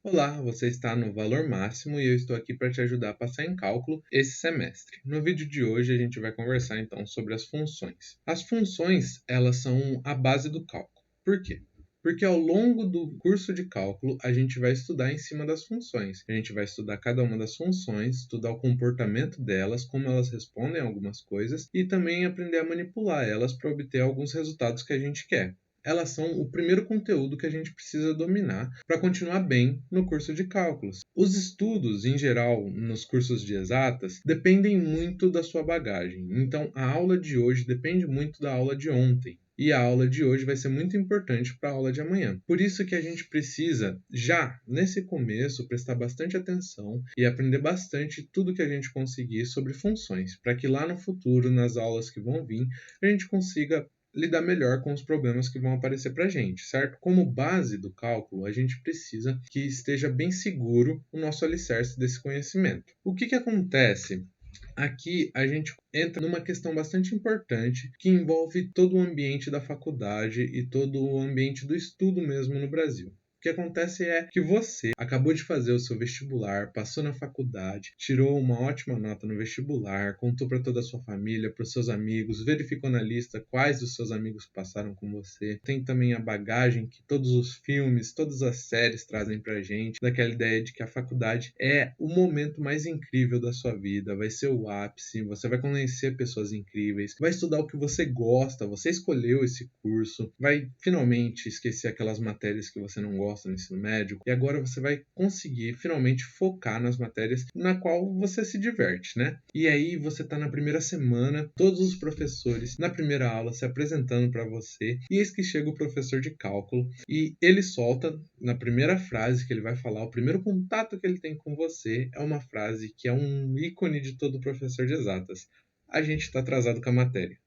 Olá, você está no Valor Máximo e eu estou aqui para te ajudar a passar em cálculo esse semestre. No vídeo de hoje a gente vai conversar então sobre as funções. As funções, elas são a base do cálculo. Por quê? Porque ao longo do curso de cálculo a gente vai estudar em cima das funções. A gente vai estudar cada uma das funções, estudar o comportamento delas, como elas respondem a algumas coisas e também aprender a manipular elas para obter alguns resultados que a gente quer. Elas são o primeiro conteúdo que a gente precisa dominar para continuar bem no curso de cálculos. Os estudos, em geral, nos cursos de exatas, dependem muito da sua bagagem. Então, a aula de hoje depende muito da aula de ontem. E a aula de hoje vai ser muito importante para a aula de amanhã. Por isso que a gente precisa, já nesse começo, prestar bastante atenção e aprender bastante tudo que a gente conseguir sobre funções, para que lá no futuro, nas aulas que vão vir, a gente consiga lidar melhor com os problemas que vão aparecer para a gente, certo? Como base do cálculo, a gente precisa que esteja bem seguro o nosso alicerce desse conhecimento. O que acontece? Aqui a gente entra numa questão bastante importante que envolve todo o ambiente da faculdade e todo o ambiente do estudo mesmo no Brasil. O que acontece é que você acabou de fazer o seu vestibular, passou na faculdade, tirou uma ótima nota no vestibular, contou para toda a sua família, para os seus amigos, verificou na lista quais dos seus amigos passaram com você. Tem também a bagagem que todos os filmes, todas as séries trazem para a gente, daquela ideia de que a faculdade é o momento mais incrível da sua vida, vai ser o ápice, você vai conhecer pessoas incríveis, vai estudar o que você gosta, você escolheu esse curso, vai finalmente esquecer aquelas matérias que você não gosta no ensino médio, e agora você vai conseguir finalmente focar nas matérias na qual você se diverte, né? E aí você tá na primeira semana, todos os professores na primeira aula se apresentando para você, e eis que chega o professor de cálculo e ele solta na primeira frase que ele vai falar, o primeiro contato que ele tem com você é uma frase que é um ícone de todo professor de exatas. A gente está atrasado com a matéria.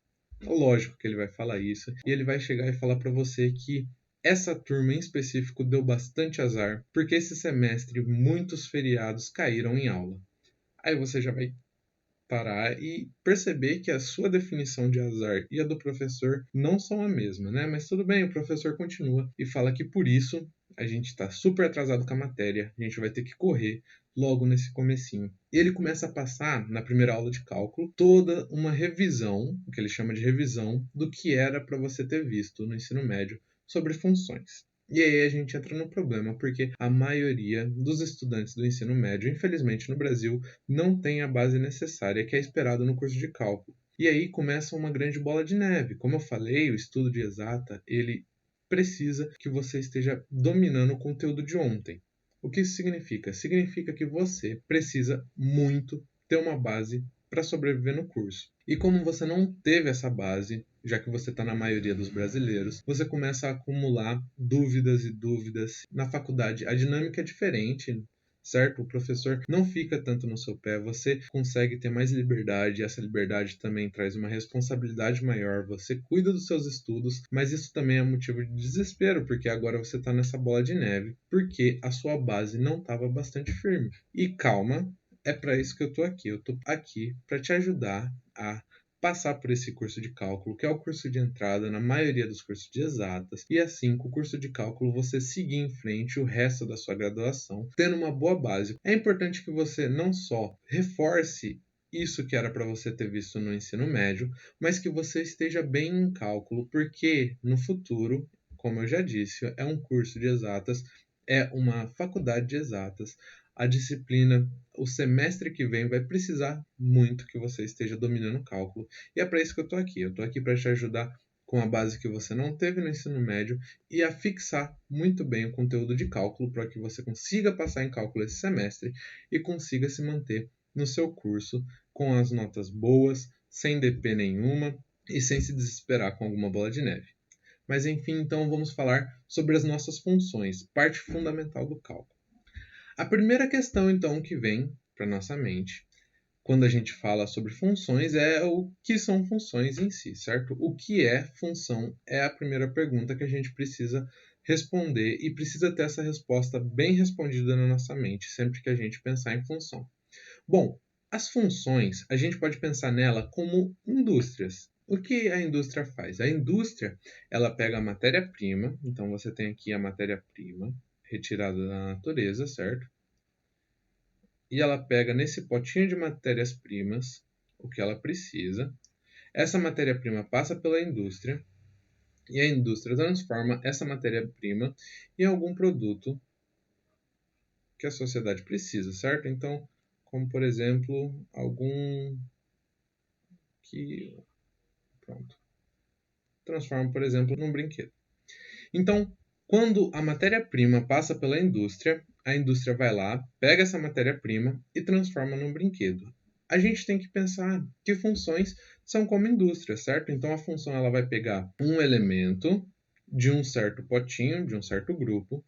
Lógico que ele vai falar isso. E ele vai chegar e falar para você que essa turma em específico deu bastante azar, porque esse semestre muitos feriados caíram em aula. Aí você já vai parar e perceber que a sua definição de azar e a do professor não são a mesma, né? Mas tudo bem, o professor continua e fala que por isso a gente está super atrasado com a matéria, a gente vai ter que correr logo nesse comecinho. E ele começa a passar, na primeira aula de cálculo, toda uma revisão, o que ele chama de revisão, do que era para você ter visto no ensino médio sobre funções. E aí a gente entra no problema, porque a maioria dos estudantes do ensino médio, infelizmente no Brasil, não tem a base necessária que é esperado no curso de cálculo. E aí começa uma grande bola de neve. Como eu falei, o estudo de exata, ele precisa que você esteja dominando o conteúdo de ontem. O que isso significa? Significa que você precisa muito ter uma base para sobreviver no curso. E como você não teve essa base, já que você está na maioria dos brasileiros, você começa a acumular dúvidas e dúvidas. Na faculdade, a dinâmica é diferente, certo? O professor não fica tanto no seu pé, você consegue ter mais liberdade, e essa liberdade também traz uma responsabilidade maior, você cuida dos seus estudos, mas isso também é motivo de desespero, porque agora você está nessa bola de neve, porque a sua base não estava bastante firme. E calma, é para isso que eu tô aqui para te ajudar a passar por esse curso de cálculo, que é o curso de entrada na maioria dos cursos de exatas, e assim, com o curso de cálculo, você seguir em frente o resto da sua graduação, tendo uma boa base. É importante que você não só reforce isso que era para você ter visto no ensino médio, mas que você esteja bem em cálculo, porque no futuro, como eu já disse, é um curso de exatas, é uma faculdade de exatas. A disciplina, o semestre que vem, vai precisar muito que você esteja dominando o cálculo. E é para isso que eu estou aqui. Eu estou aqui para te ajudar com a base que você não teve no ensino médio e a fixar muito bem o conteúdo de cálculo para que você consiga passar em cálculo esse semestre e consiga se manter no seu curso com as notas boas, sem DP nenhuma e sem se desesperar com alguma bola de neve. Mas enfim, então vamos falar sobre as nossas funções, parte fundamental do cálculo. A primeira questão, então, que vem para nossa mente quando a gente fala sobre funções é o que são funções em si, certo? O que é função é a primeira pergunta que a gente precisa responder e precisa ter essa resposta bem respondida na nossa mente sempre que a gente pensar em função. Bom, as funções, a gente pode pensar nela como indústrias. O que a indústria faz? A indústria, ela pega a matéria-prima, então você tem aqui a matéria-prima, retirada da natureza, certo? E ela pega nesse potinho de matérias-primas o que ela precisa. Essa matéria-prima passa pela indústria e a indústria transforma essa matéria-prima em algum produto que a sociedade precisa, certo? Então, como por exemplo, algum que pronto, transforma, por exemplo, num brinquedo. Então, quando a matéria-prima passa pela indústria, a indústria vai lá, pega essa matéria-prima e transforma num brinquedo. A gente tem que pensar que funções são como indústria, certo? Então a função ela vai pegar um elemento de um certo potinho, de um certo grupo,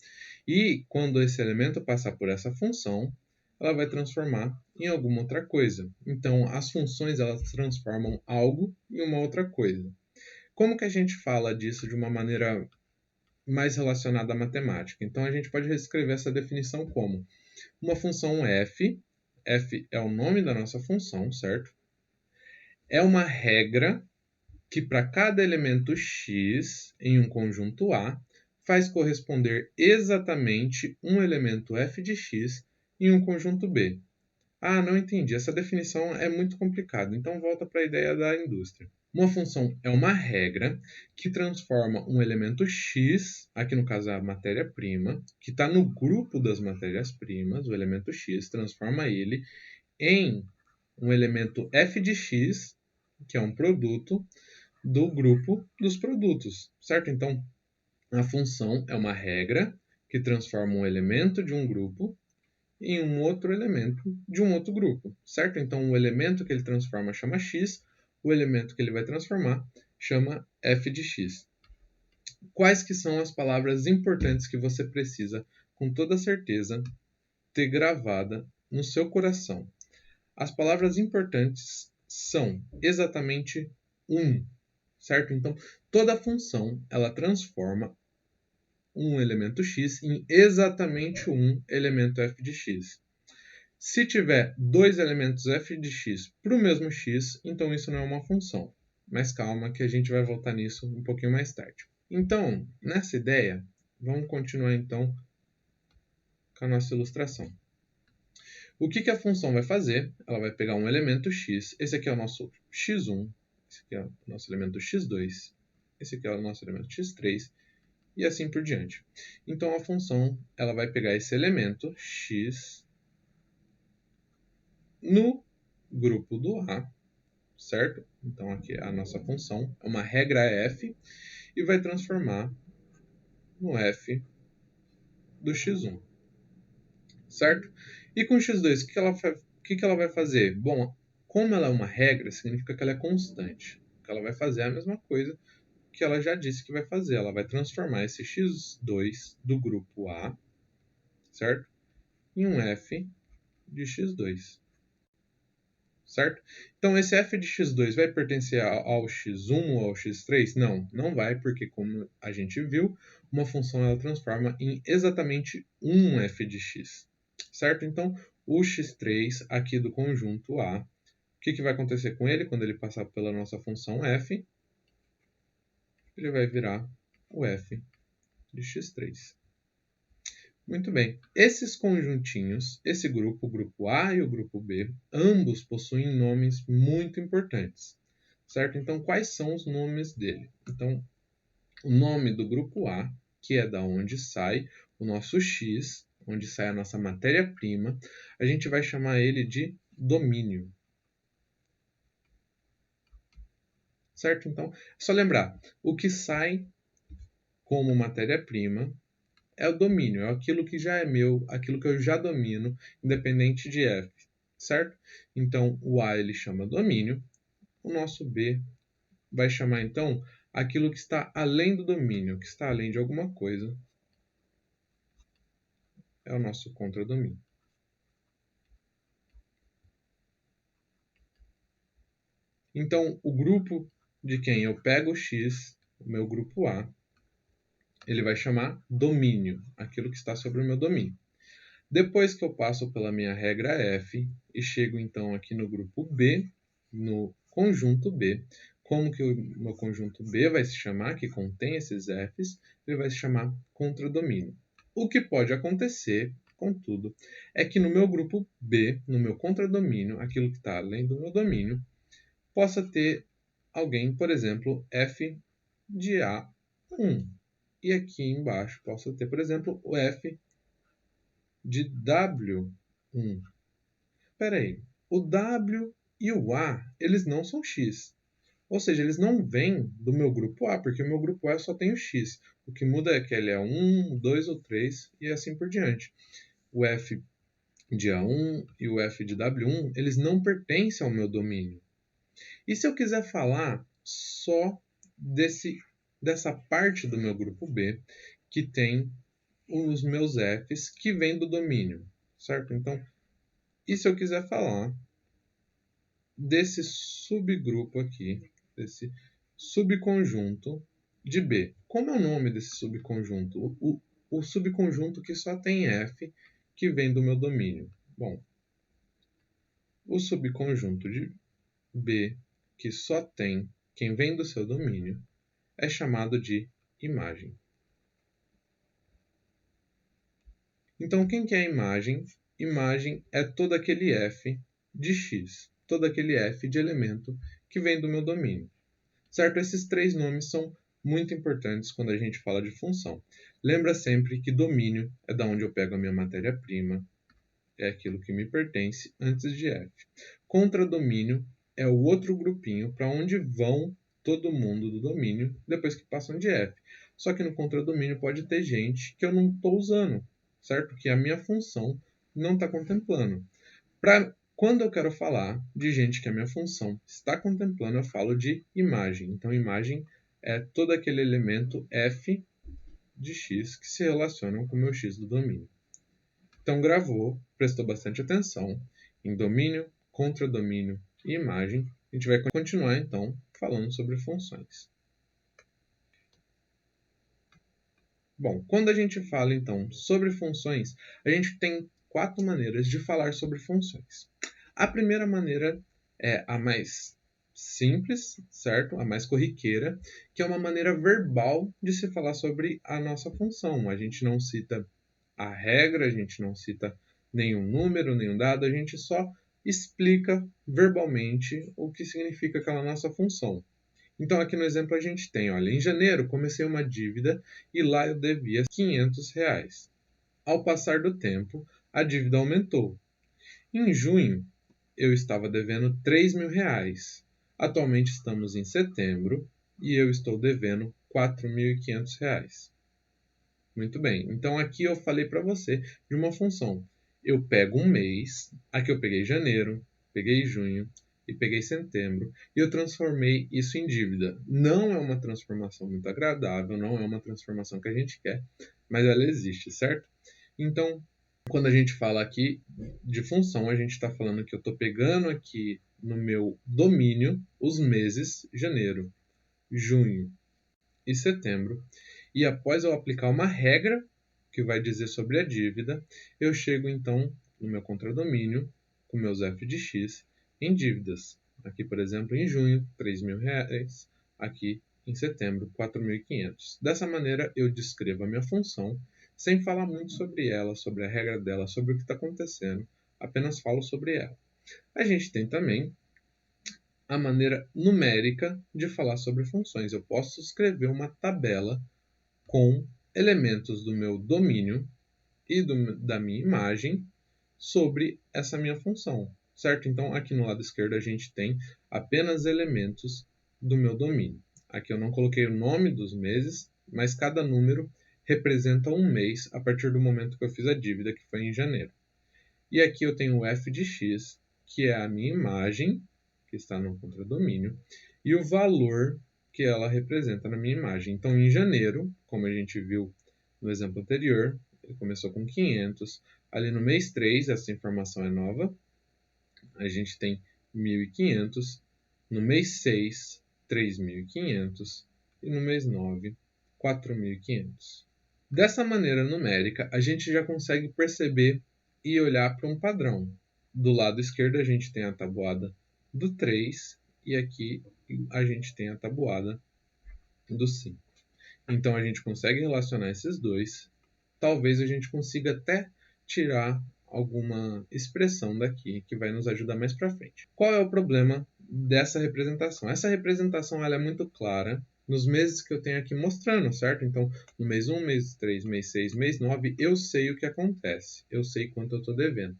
e quando esse elemento passar por essa função, ela vai transformar em alguma outra coisa. Então as funções elas transformam algo em uma outra coisa. Como que a gente fala disso de uma maneira mais relacionada à matemática? Então a gente pode reescrever essa definição como uma função f é o nome da nossa função, certo? É uma regra que para cada elemento x em um conjunto A faz corresponder exatamente um elemento f de x em um conjunto B. Ah, não entendi. Essa definição é muito complicada. Então volta para a ideia da indústria. Uma função é uma regra que transforma um elemento x, aqui no caso é a matéria-prima, que está no grupo das matérias-primas, o elemento x, transforma ele em um elemento f de x, que é um produto, do grupo dos produtos, certo? Então, a função é uma regra que transforma um elemento de um grupo em um outro elemento de um outro grupo, certo? Então, o elemento que ele transforma chama x, o elemento que ele vai transformar chama f de x. Quais que são as palavras importantes que você precisa, com toda certeza, ter gravada no seu coração? As palavras importantes são exatamente certo? Então, toda função ela transforma um elemento x em exatamente um elemento f de x. Se tiver dois elementos f de x para o mesmo x, então isso não é uma função. Mas calma que a gente vai voltar nisso um pouquinho mais tarde. Então, nessa ideia, vamos continuar então com a nossa ilustração. O que a função vai fazer? Ela vai pegar um elemento x, esse aqui é o nosso x1, esse aqui é o nosso elemento x2, esse aqui é o nosso elemento x3, e assim por diante. Então a função ela vai pegar esse elemento x no grupo do A, certo? Então aqui a nossa função é uma regra f e vai transformar no f do x1, certo? E com o x2, o que ela vai fazer? Bom, como ela é uma regra, significa que ela é constante. O que ela vai fazer é a mesma coisa que ela já disse que vai fazer. Ela vai transformar esse x2 do grupo A, certo? Em um f de x2. Certo? Então, esse f de x2 vai pertencer ao x1 ou ao x3? Não, não vai, porque como a gente viu, uma função ela transforma em exatamente um f de x. Certo? Então, o x3 aqui do conjunto A, o que vai acontecer com ele quando ele passar pela nossa função f? Ele vai virar o f de x3. Muito bem. Esses conjuntinhos, esse grupo, o grupo A e o grupo B, ambos possuem nomes muito importantes, certo? Então, quais são os nomes dele? Então, o nome do grupo A, que é da onde sai o nosso X, onde sai a nossa matéria-prima, a gente vai chamar ele de domínio. Certo? Então, é só lembrar, o que sai como matéria-prima é o domínio, é aquilo que já é meu, aquilo que eu já domino, independente de f, certo? Então, o A ele chama domínio, o nosso B vai chamar, então, aquilo que está além do domínio, que está além de alguma coisa, é o nosso contradomínio. Então, o grupo de quem eu pego o x, o meu grupo A, ele vai chamar domínio, aquilo que está sobre o meu domínio. Depois que eu passo pela minha regra f e chego então aqui no grupo B, no conjunto B, como que o meu conjunto B vai se chamar, que contém esses f's, ele vai se chamar contradomínio. O que pode acontecer, contudo, é que no meu grupo B, no meu contradomínio, aquilo que está além do meu domínio, possa ter alguém, por exemplo, f de A1. E aqui embaixo possa ter, por exemplo, o f de W1. Espera aí, o W e o A, eles não são X. Ou seja, eles não vêm do meu grupo A, porque o meu grupo A só tem o X. O que muda é que ele é 1, 2 ou 3 e assim por diante. O F de A1 e o F de W1, eles não pertencem ao meu domínio. E se eu quiser falar só dessa parte do meu grupo B, que tem os meus Fs que vêm do domínio, certo? Então, e se eu quiser falar desse subgrupo aqui, desse subconjunto de B? Como é o nome desse subconjunto? O subconjunto que só tem F que vem do meu domínio. Bom, o subconjunto de B que só tem quem vem do seu domínio é chamado de imagem. Então, quem que é a imagem? Imagem é todo aquele f de x, todo aquele f de elemento que vem do meu domínio. Certo? Esses três nomes são muito importantes quando a gente fala de função. Lembra sempre que domínio é da onde eu pego a minha matéria-prima, é aquilo que me pertence antes de f. Contradomínio é o outro grupinho para onde vão todo mundo do domínio depois que passam de f. Só que no contradomínio pode ter gente que eu não estou usando, certo? Que a minha função não está contemplando. Quando eu quero falar de gente que a minha função está contemplando, eu falo de imagem. Então, imagem é todo aquele elemento f de x que se relacionam com o meu x do domínio. Então, gravou, prestou bastante atenção em domínio, contradomínio e imagem. A gente vai continuar, então, falando sobre funções. Bom, quando a gente fala, então, sobre funções, a gente tem 4 maneiras de falar sobre funções. A primeira maneira é a mais simples, certo? A mais corriqueira, que é uma maneira verbal de se falar sobre a nossa função. A gente não cita a regra, a gente não cita nenhum número, nenhum dado, a gente só explica verbalmente o que significa aquela nossa função. Então, aqui no exemplo a gente tem, olha, em janeiro comecei uma dívida e lá eu devia R$ 500. Ao passar do tempo, a dívida aumentou. Em junho, eu estava devendo R$ 3.000. Atualmente estamos em setembro e eu estou devendo R$ 4.500. Muito bem, então aqui eu falei para você de uma função. Eu pego um mês, aqui eu peguei janeiro, peguei junho e peguei setembro, e eu transformei isso em dívida. Não é uma transformação muito agradável, não é uma transformação que a gente quer, mas ela existe, certo? Então, quando a gente fala aqui de função, a gente está falando que eu estou pegando aqui no meu domínio os meses janeiro, junho e setembro, e após eu aplicar uma regra que vai dizer sobre a dívida, eu chego então no meu contradomínio com meus f de x em dívidas. Aqui, por exemplo, em junho, R$ 3.000, aqui em setembro, 4.500. Dessa maneira, eu descrevo a minha função sem falar muito sobre ela, sobre a regra dela, sobre o que está acontecendo, apenas falo sobre ela. A gente tem também a maneira numérica de falar sobre funções. Eu posso escrever uma tabela com elementos do meu domínio e da minha imagem sobre essa minha função, certo? Então, aqui no lado esquerdo a gente tem apenas elementos do meu domínio. Aqui eu não coloquei o nome dos meses, mas cada número representa um mês a partir do momento que eu fiz a dívida, que foi em janeiro. E aqui eu tenho o f de x, que é a minha imagem, que está no contradomínio, e o valor que ela representa na minha imagem. Então, em janeiro, como a gente viu no exemplo anterior, ele começou com 500. Ali no mês 3, essa informação é nova, a gente tem 1.500. No mês 6, 3.500. E no mês 9, 4.500. Dessa maneira numérica, a gente já consegue perceber e olhar para um padrão. Do lado esquerdo, a gente tem a tabuada do 3 e aqui a gente tem a tabuada do 5. Então, a gente consegue relacionar esses dois talvez a gente consiga até tirar alguma expressão daqui que vai nos ajudar mais para frente. Qual é o problema dessa representação? Essa representação ela é muito clara nos meses que eu tenho aqui mostrando, certo? Então, no mês 1, mês 3, mês 6, mês 9, eu sei o que acontece. Eu sei quanto eu estou devendo.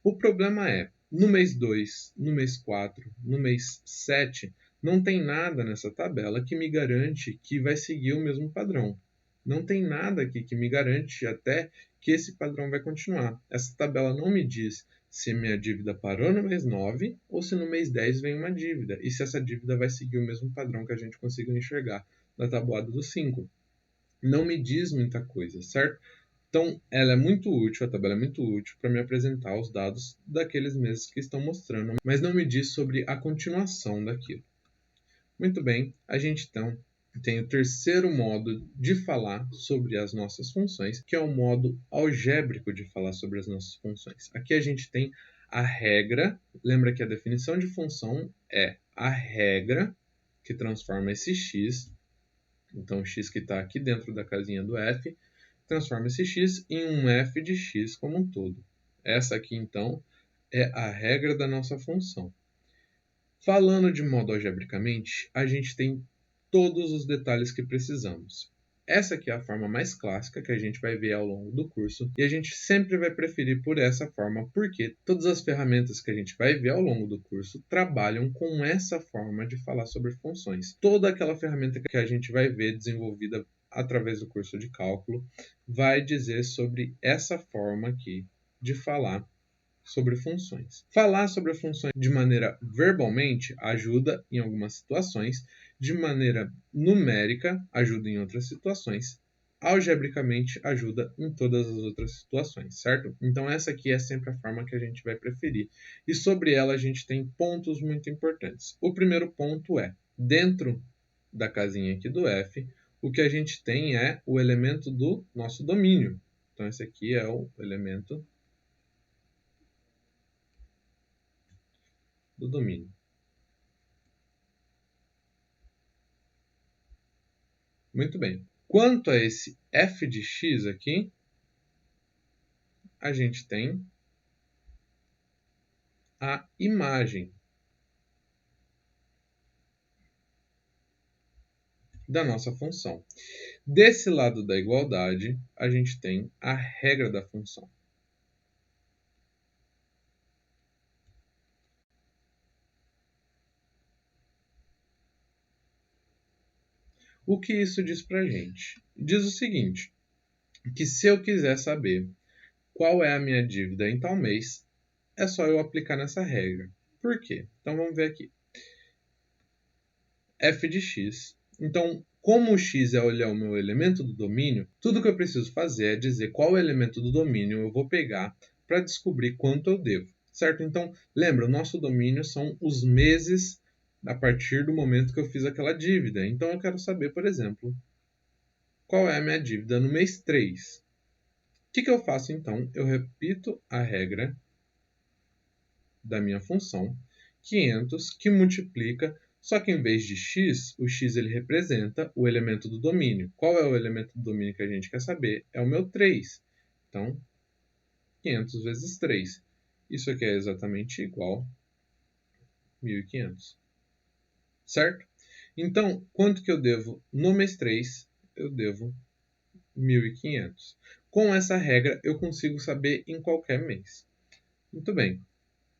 O problema é, no mês 2, no mês 4, no mês 7, não tem nada nessa tabela que me garante que vai seguir o mesmo padrão. Não tem nada aqui que me garante até que esse padrão vai continuar. Essa tabela não me diz se minha dívida parou no mês 9 ou se no mês 10 vem uma dívida. E se essa dívida vai seguir o mesmo padrão que a gente conseguiu enxergar na tabuada do 5. Não me diz muita coisa, certo? Então, ela é muito útil, a tabela é muito útil para me apresentar os dados daqueles meses que estão mostrando, mas não me diz sobre a continuação daquilo. Muito bem, a gente então tem o terceiro modo de falar sobre as nossas funções, que é o modo algébrico de falar sobre as nossas funções. Aqui a gente tem a regra, lembra que a definição de função é a regra que transforma esse x, então o x que está aqui dentro da casinha do f, transforma esse x em um f de x como um todo. Essa aqui, então, é a regra da nossa função. Falando de modo algebricamente, a gente tem todos os detalhes que precisamos. Essa aqui é a forma mais clássica que a gente vai ver ao longo do curso e a gente sempre vai preferir por essa forma porque todas as ferramentas que a gente vai ver ao longo do curso trabalham com essa forma de falar sobre funções. Toda aquela ferramenta que a gente vai ver desenvolvida através do curso de cálculo vai dizer sobre essa forma aqui de falar sobre funções. Falar sobre funções de maneira verbalmente ajuda em algumas situações, de maneira numérica ajuda em outras situações, algebricamente ajuda em todas as outras situações, certo? Então essa aqui é sempre a forma que a gente vai preferir. E sobre ela a gente tem pontos muito importantes. O primeiro ponto é, dentro da casinha aqui do f, o que a gente tem é o elemento do nosso domínio. Então esse aqui é o elemento do domínio. Muito bem. Quanto a esse f de x aqui, a gente tem a imagem da nossa função. Desse lado da igualdade, a gente tem a regra da função. O que isso diz para a gente? Diz o seguinte, que se eu quiser saber qual é a minha dívida em tal mês, é só eu aplicar nessa regra. Por quê? Então vamos ver aqui. F de x. Então, como o x é o meu elemento do domínio, tudo que eu preciso fazer é dizer qual elemento do domínio eu vou pegar para descobrir quanto eu devo, certo? Então, lembra, o nosso domínio são os meses a partir do momento que eu fiz aquela dívida. Então, eu quero saber, por exemplo, qual é a minha dívida no mês 3. O que eu faço, então? Eu repito a regra da minha função, 500, que multiplica, só que em vez de x, o x ele representa o elemento do domínio. Qual é o elemento do domínio que a gente quer saber? É o meu 3. Então, 500 vezes 3. Isso aqui é exatamente igual a 1.500. Certo? Então, quanto que eu devo no mês 3? Eu devo 1.500. Com essa regra, eu consigo saber em qualquer mês. Muito bem.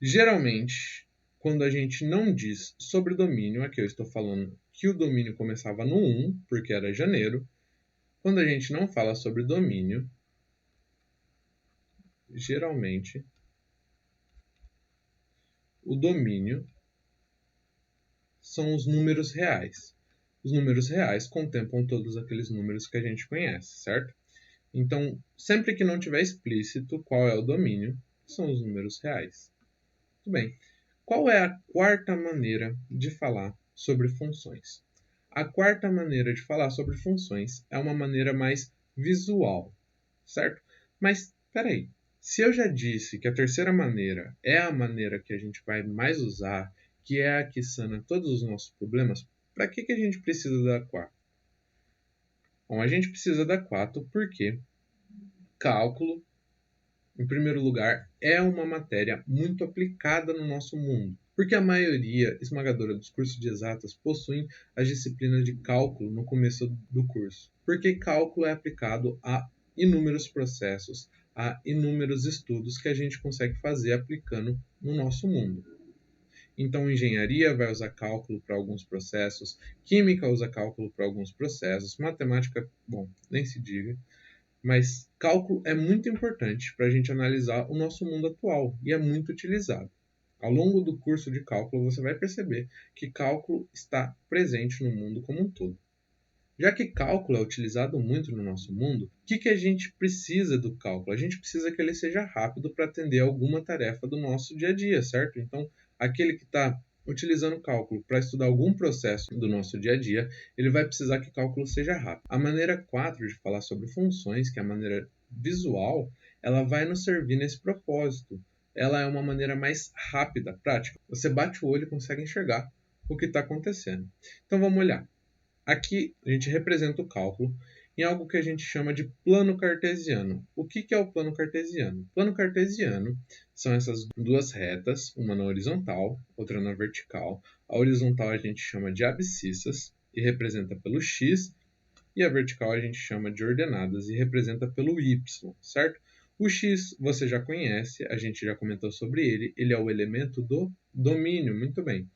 Geralmente, quando a gente não diz sobre domínio, aqui eu estou falando que o domínio começava no 1, porque era janeiro. Quando a gente não fala sobre domínio, geralmente o domínio são os números reais. Os números reais contemplam todos aqueles números que a gente conhece, certo? Então, sempre que não tiver explícito qual é o domínio, são os números reais. Muito bem. Qual é a quarta maneira de falar sobre funções? A quarta maneira de falar sobre funções é uma maneira mais visual, certo? Mas, peraí, se eu já disse que a terceira maneira é a maneira que a gente vai mais usar, que é a que sana todos os nossos problemas, para que a gente precisa da quarta? Bom, a gente precisa da quarta porque Cálculo, em primeiro lugar, é uma matéria muito aplicada no nosso mundo, porque a maioria esmagadora dos cursos de exatas possuem as disciplinas de cálculo no começo do curso, porque cálculo é aplicado a inúmeros processos, a inúmeros estudos que a gente consegue fazer aplicando no nosso mundo. Então, engenharia vai usar cálculo para alguns processos, química usa cálculo para alguns processos, matemática, bom, nem se diga. Mas cálculo é muito importante para a gente analisar o nosso mundo atual e é muito utilizado. Ao longo do curso de cálculo, você vai perceber que cálculo está presente no mundo como um todo. Já que cálculo é utilizado muito no nosso mundo, o que a gente precisa do cálculo? A gente precisa que ele seja rápido para atender alguma tarefa do nosso dia a dia, certo? Então, aquele que está utilizando cálculo para estudar algum processo do nosso dia a dia, ele vai precisar que o cálculo seja rápido. A maneira 4 de falar sobre funções, que é a maneira visual, ela vai nos servir nesse propósito. Ela é uma maneira mais rápida, prática. Você bate o olho e consegue enxergar o que está acontecendo. Então vamos olhar. Aqui a gente representa o cálculo em algo que a gente chama de plano cartesiano. O que é o plano cartesiano? O plano cartesiano são essas duas retas, uma na horizontal, outra na vertical. A horizontal a gente chama de abscissas e representa pelo x, e a vertical a gente chama de ordenadas e representa pelo y, certo? O x você já conhece, a gente já comentou sobre ele, ele é o elemento do domínio, muito bem.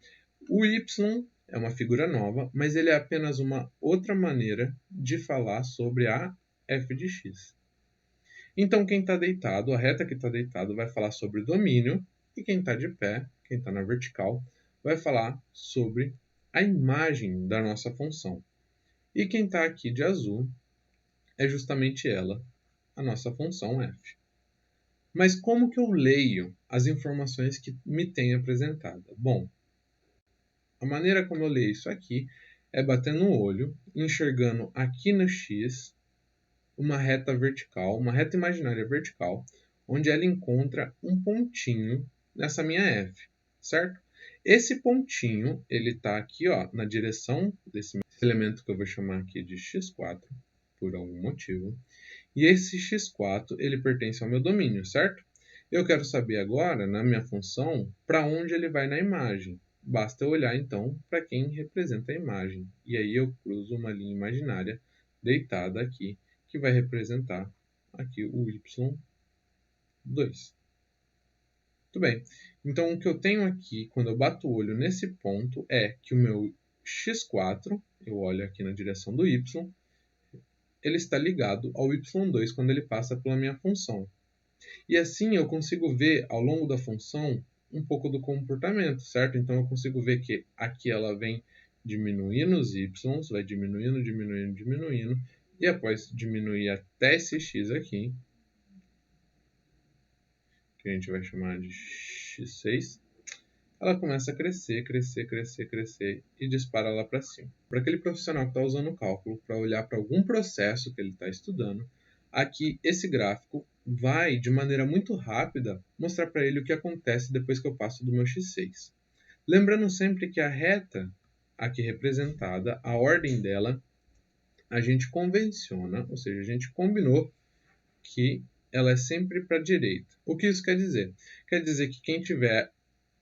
O y é uma figura nova, mas ele é apenas uma outra maneira de falar sobre a f de x. Então, quem está deitado, a reta que está deitado, vai falar sobre domínio, e quem está de pé, quem está na vertical, vai falar sobre a imagem da nossa função. E quem está aqui de azul é justamente ela, a nossa função f. Mas como que eu leio as informações que me tem apresentada? Bom, a maneira como eu leio isso aqui é batendo o olho, enxergando aqui no X uma reta vertical, uma reta imaginária vertical, onde ela encontra um pontinho nessa minha F, certo? Esse pontinho, ele está aqui ó, na direção desse elemento que eu vou chamar aqui de x4, por algum motivo. E esse x4, ele pertence ao meu domínio, certo? Eu quero saber agora, na minha função, para onde ele vai na imagem. Basta eu olhar, então, para quem representa a imagem. E aí eu cruzo uma linha imaginária deitada aqui, que vai representar aqui o y2. Muito bem. Então, o que eu tenho aqui, quando eu bato o olho nesse ponto, é que o meu x4, eu olho aqui na direção do y, ele está ligado ao y2 quando ele passa pela minha função. E assim eu consigo ver ao longo da função um pouco do comportamento, certo? Então eu consigo ver que aqui ela vem diminuindo os y, vai diminuindo, diminuindo, diminuindo, e após diminuir até esse x aqui, que a gente vai chamar de x6, ela começa a crescer, crescer, crescer, crescer e dispara lá para cima. Para aquele profissional que está usando o cálculo para olhar para algum processo que ele está estudando, aqui esse gráfico vai, de maneira muito rápida, mostrar para ele o que acontece depois que eu passo do meu x6. Lembrando sempre que a reta aqui representada, a ordem dela, a gente convenciona, ou seja, a gente combinou que ela é sempre para a direita. O que isso quer dizer? Quer dizer que quem tiver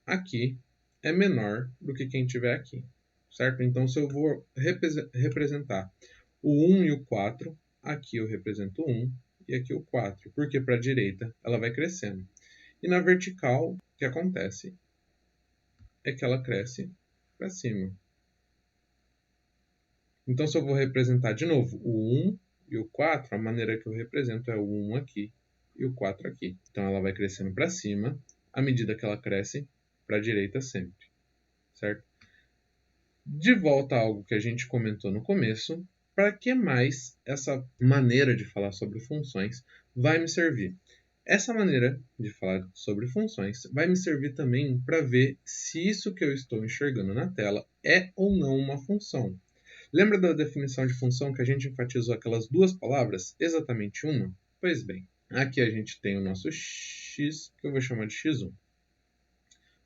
aqui é menor do que quem tiver aqui, certo? Então, se eu vou representar o 1 e o 4, aqui eu represento o 1 e aqui o 4, porque para a direita ela vai crescendo. E na vertical, o que acontece é que ela cresce para cima. Então, se eu vou representar de novo o 1 e o 4, a maneira que eu represento é o 1 aqui e o 4 aqui. Então, ela vai crescendo para cima à medida que ela cresce para a direita sempre, certo? De volta a algo que a gente comentou no começo, para que mais essa maneira de falar sobre funções vai me servir? Essa maneira de falar sobre funções vai me servir também para ver se isso que eu estou enxergando na tela é ou não uma função. Lembra da definição de função que a gente enfatizou aquelas duas palavras? Exatamente uma? Pois bem, aqui a gente tem o nosso x, que eu vou chamar de x1.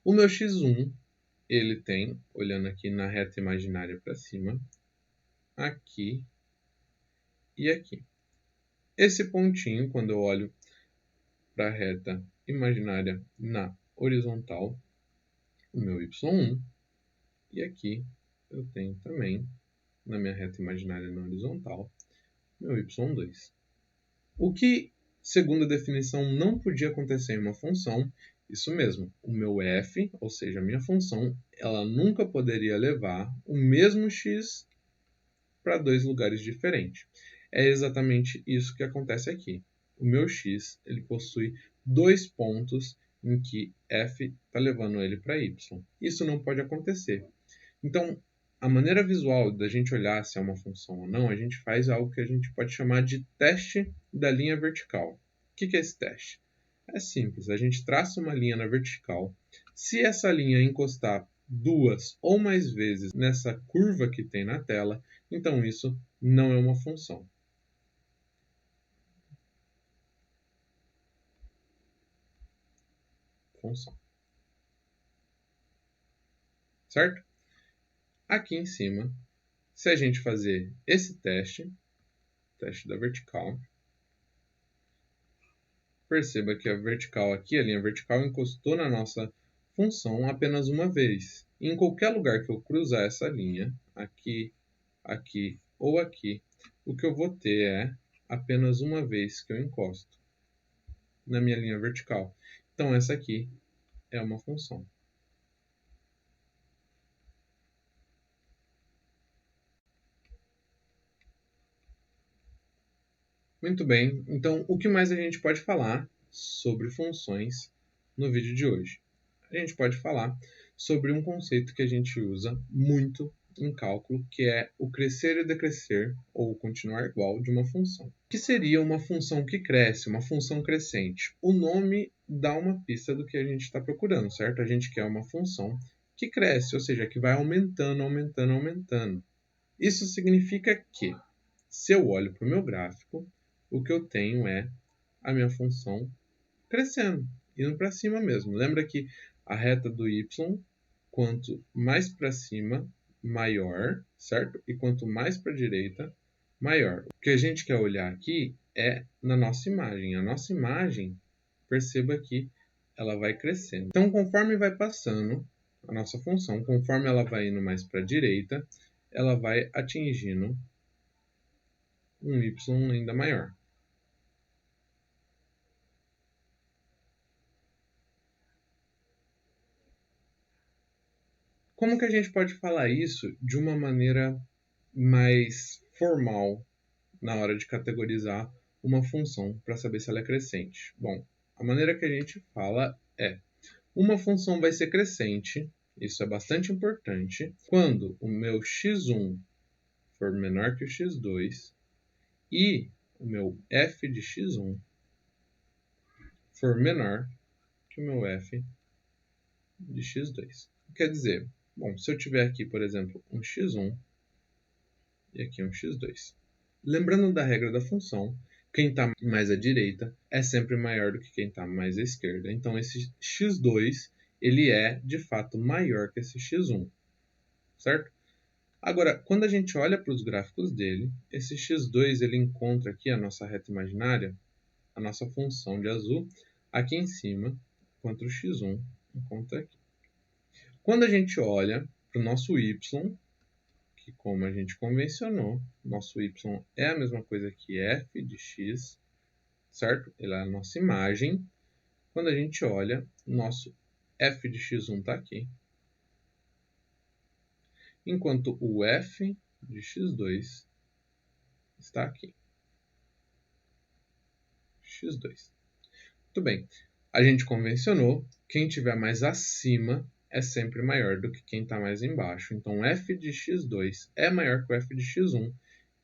O meu x1, ele tem, olhando aqui na reta imaginária para cima, aqui e aqui. Esse pontinho, quando eu olho para a reta imaginária na horizontal, o meu y1, e aqui eu tenho também, na minha reta imaginária na horizontal, meu y2. O que, segundo a definição, não podia acontecer em uma função, isso mesmo, o meu f, ou seja, a minha função, ela nunca poderia levar o mesmo x para dois lugares diferentes. É exatamente isso que acontece aqui. O meu x ele possui dois pontos em que f está levando ele para y. Isso não pode acontecer. Então, a maneira visual da gente olhar se é uma função ou não, a gente faz algo que a gente pode chamar de teste da linha vertical. O que é esse teste? É simples, a gente traça uma linha na vertical. Se essa linha encostar duas ou mais vezes nessa curva que tem na tela, então isso não é uma função. Certo? Aqui em cima, se a gente fazer esse teste da vertical, perceba que a vertical aqui, a linha vertical, encostou na nossa função apenas uma vez. Em qualquer lugar que eu cruzar essa linha, aqui, aqui ou aqui, o que eu vou ter é apenas uma vez que eu encosto na minha linha vertical. Então, essa aqui é uma função. Muito bem, então o que mais a gente pode falar sobre funções no vídeo de hoje? A gente pode falar sobre um conceito que a gente usa muito em cálculo, que é o crescer e decrescer, ou continuar igual, de uma função. O que seria uma função que cresce, uma função crescente? O nome dá uma pista do que a gente está procurando, certo? A gente quer uma função que cresce, ou seja, que vai aumentando, aumentando, aumentando. Isso significa que, se eu olho para o meu gráfico, o que eu tenho é a minha função crescendo, indo para cima mesmo. Lembra que a reta do y, quanto mais para cima, maior, certo? E quanto mais para a direita, maior. O que a gente quer olhar aqui é na nossa imagem. A nossa imagem, perceba que ela vai crescendo. Então, conforme vai passando a nossa função, conforme ela vai indo mais para a direita, ela vai atingindo um y ainda maior. Como que a gente pode falar isso de uma maneira mais formal na hora de categorizar uma função para saber se ela é crescente? Bom, a maneira que a gente fala é: uma função vai ser crescente, isso é bastante importante, quando o meu x1 for menor que o x2 e o meu f de x1 for menor que o meu f de x2. Quer dizer, bom, se eu tiver aqui, por exemplo, um x1 e aqui um x2. Lembrando da regra da função, quem está mais à direita é sempre maior do que quem está mais à esquerda. Então, esse x2 ele é, de fato, maior que esse x1, certo? Agora, quando a gente olha para os gráficos dele, esse x2 ele encontra aqui a nossa reta imaginária, a nossa função de azul, aqui em cima, enquanto o x1 encontra aqui. Quando a gente olha para o nosso y, que como a gente convencionou, nosso y é a mesma coisa que f de x, certo? Ele é a nossa imagem. Quando a gente olha, nosso f de x1 está aqui, enquanto o f de x2 está aqui. x2. Muito bem. A gente convencionou, quem estiver mais acima é sempre maior do que quem está mais embaixo. Então, f de x2 é maior que o f de x1.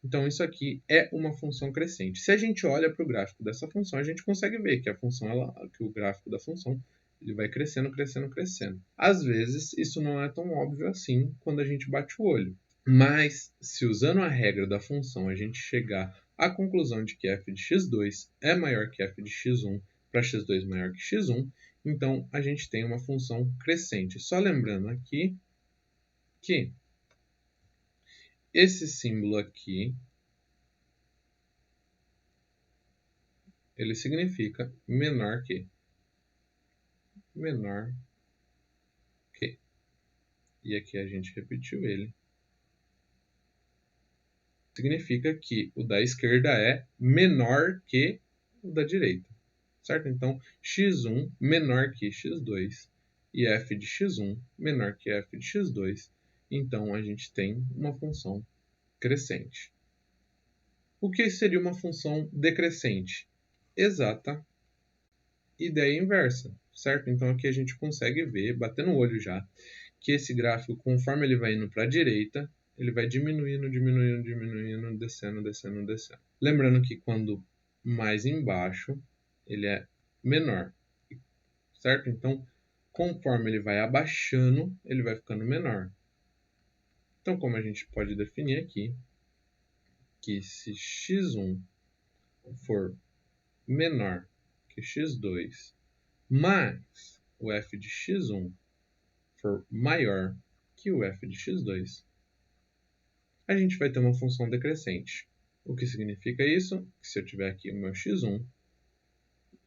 Então, isso aqui é uma função crescente. Se a gente olha para o gráfico dessa função, a gente consegue ver que a função, que o gráfico da função ele vai crescendo, crescendo, crescendo. Às vezes, isso não é tão óbvio assim quando a gente bate o olho. Mas, se usando a regra da função a gente chegar à conclusão de que f de x2 é maior que f de x1 para x2 maior que x1, então a gente tem uma função crescente. Só lembrando aqui que esse símbolo aqui ele significa menor que. Menor que. E aqui a gente repetiu ele. Significa que o da esquerda é menor que o da direita, certo? Então, x1 menor que x2 e f de x1 menor que f de x2. Então, a gente tem uma função crescente. O que seria uma função decrescente? Exata ideia inversa, certo? Então, aqui a gente consegue ver, batendo o olho já, que esse gráfico, conforme ele vai indo para a direita, ele vai diminuindo, descendo. Lembrando que quando mais embaixo, ele é menor, certo? Então, conforme ele vai abaixando, ele vai ficando menor. Então, como a gente pode definir aqui, que se x1 for menor que x2, mas o f de x1 for maior que o f de x2, a gente vai ter uma função decrescente. O que significa isso? Que se eu tiver aqui o meu x1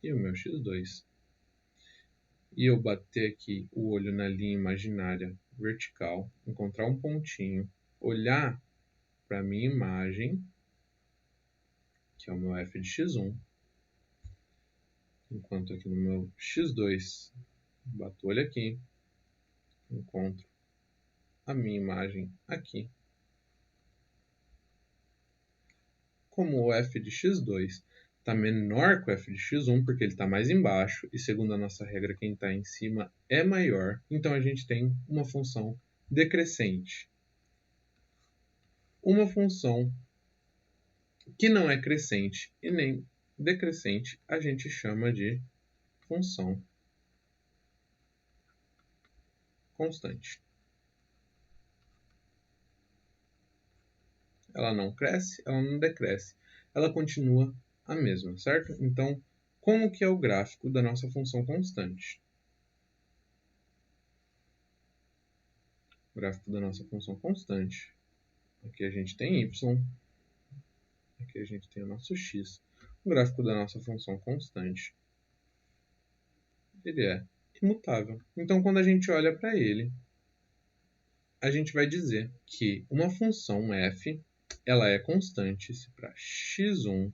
e o meu x2, e eu bater aqui o olho na linha imaginária vertical, encontrar um pontinho, olhar para a minha imagem, que é o meu f de x1, enquanto aqui no meu x2, bato o olho aqui, encontro a minha imagem aqui. Como o f de x2 está menor que o f de x1, porque ele está mais embaixo, e segundo a nossa regra, quem está em cima é maior, então a gente tem uma função decrescente. Uma função que não é crescente e nem decrescente, a gente chama de função constante. Ela não cresce, ela não decresce, ela continua a mesma, certo? Então, como que é o gráfico da nossa função constante? O gráfico da nossa função constante. Aqui a gente tem y, aqui a gente tem o nosso x. O gráfico da nossa função constante, ele é imutável. Então, quando a gente olha para ele, a gente vai dizer que uma função f, ela é constante se para x1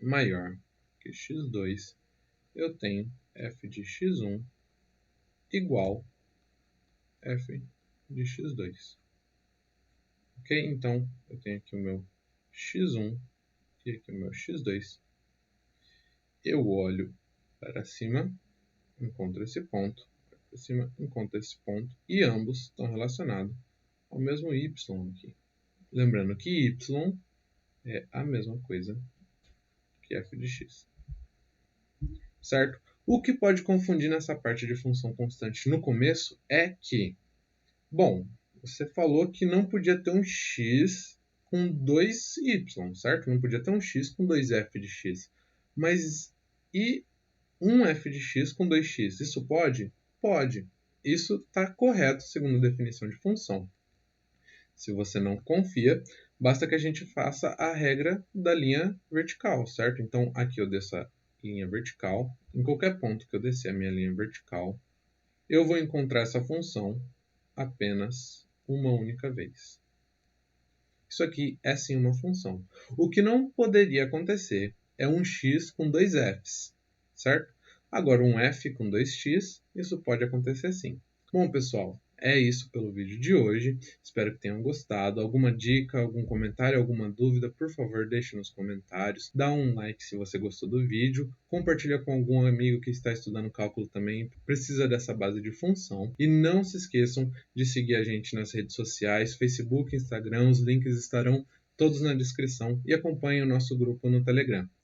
maior que x2, eu tenho f de x1 igual f de x2. Ok? Então, eu tenho aqui o meu x1 e aqui o meu x2. Eu olho para cima, encontro esse ponto, para cima, encontro esse ponto, e ambos estão relacionados ao mesmo y aqui. Lembrando que y é a mesma coisa que f de x. Certo? O que pode confundir nessa parte de função constante no começo é que, bom, você falou que não podia ter um x com 2y, certo? Não podia ter um x com 2f de x. Mas e um f de x com 2x? Isso pode? Pode. Isso está correto segundo a definição de função. Se você não confia, basta que a gente faça a regra da linha vertical, certo? Então, aqui eu desço a linha vertical. Em qualquer ponto que eu descer a minha linha vertical, eu vou encontrar essa função apenas uma única vez. Isso aqui é sim uma função. O que não poderia acontecer é um x com 2 f's, certo? Agora, um f com 2x, isso pode acontecer sim. Bom, pessoal, é isso pelo vídeo de hoje. Espero que tenham gostado. Alguma dica, algum comentário, alguma dúvida, por favor, deixe nos comentários. Dá um like se você gostou do vídeo. Compartilha com algum amigo que está estudando cálculo também, precisa dessa base de função. E não se esqueçam de seguir a gente nas redes sociais, Facebook, Instagram. Os links estarão todos na descrição. E acompanhem o nosso grupo no Telegram.